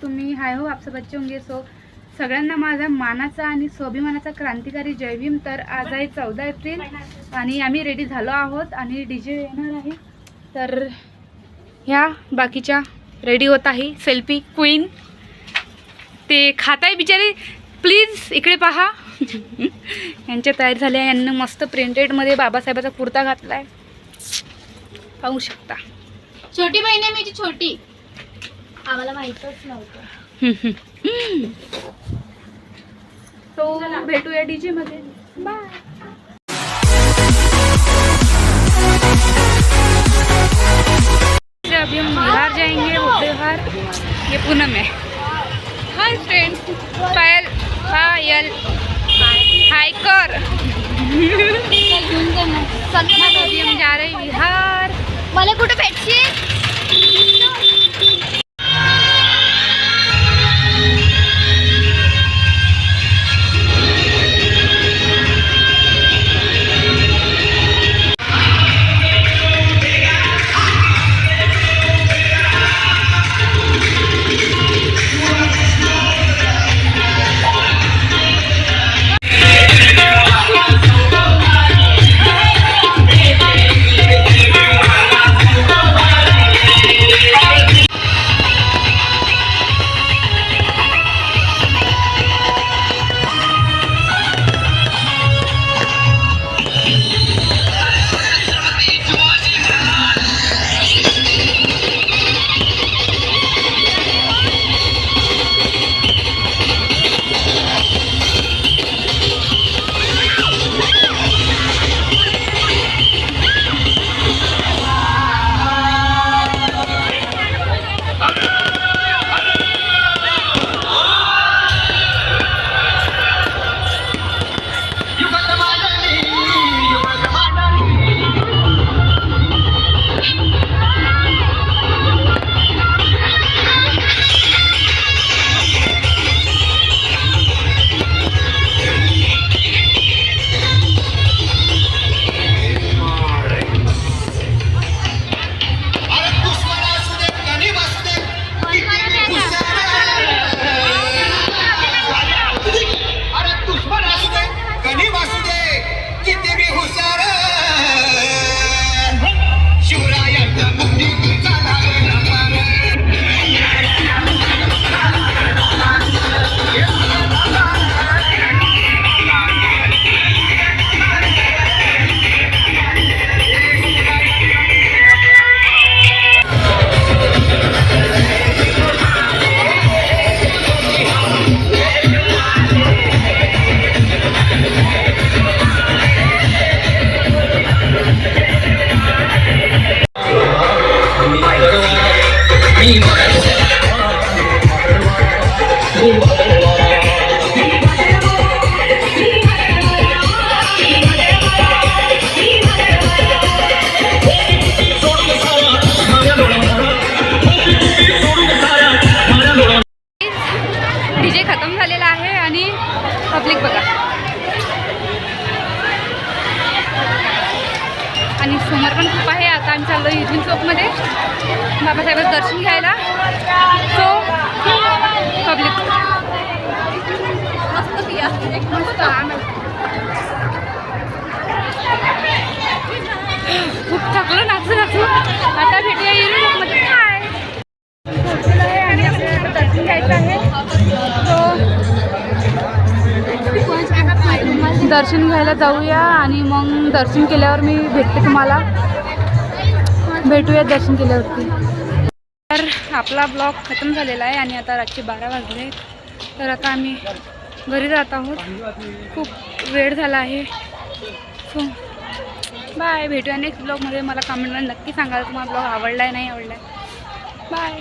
तुम्ही हाय हो आप सब अच्छे होंगे। सो सगळ्यांना माझा मानाचा आणि स्वाभिमानाचा क्रांतिकारी जय भीम। तर आज आहे 14 एप्रिल आणि आम्ही रेडी झालो आहोत आणि डीजे येणार आहे। तर ह्या बाकीच्या रेडी होत आहे। सेल्फी क्वीन ते खात आहे बिचारी, प्लीज इकडे पहा। यांच्या तयारी झाल्या। यांनी मस्त प्रिंटेडमध्ये बाबासाहेबाचा कुर्ता घातलाय, पाहू शकता। छोटी बहीण आहे माझी, छोटी, आम्हाला माहितच नव्हतं। तो भेटूया डीजे मध्ये, बाय। अभी हम बिहार जाएंगे, वो बिहार, ये पूनम है। हाय फ्रेंड्स, पायल पायल हाय कर। अभी हम जा रहे बिहार। मला कुठे भेटशील? डीजे खतम झालेला आहे आणि पब्लिक बघा। आणि समोर पण खूप आहे। आता आम्ही चाललो युनियन चौकमध्ये बाबासाहेबांचं दर्शन घ्यायला। सो पब्लिक खूप थकलो नाचू नाचू। आता भेटूया युनियन चौकमध्ये। काय पोहोचलो आहे आणि आपल्याला दर्शन घ्यायचं आहे। दर्शन घ्यायला जाऊया आणि मग दर्शन केल्यावर मी भेटते तुम्हाला, भेटूया दर्शन केल्यावरती। तर आपला ब्लॉग खतम झालेला आहे आणि आता रात्री 12 वाजले। तर आता आम्ही घरी जात आहोत, खूप वेळ झाला आहे। सो बाय, भेटूया नेक्स्ट ब्लॉगमध्ये। मला कमेंटमध्ये नक्की सांगा तुम्हाला ब्लॉग आवडला आहे नाही आवडला आहे। बाय।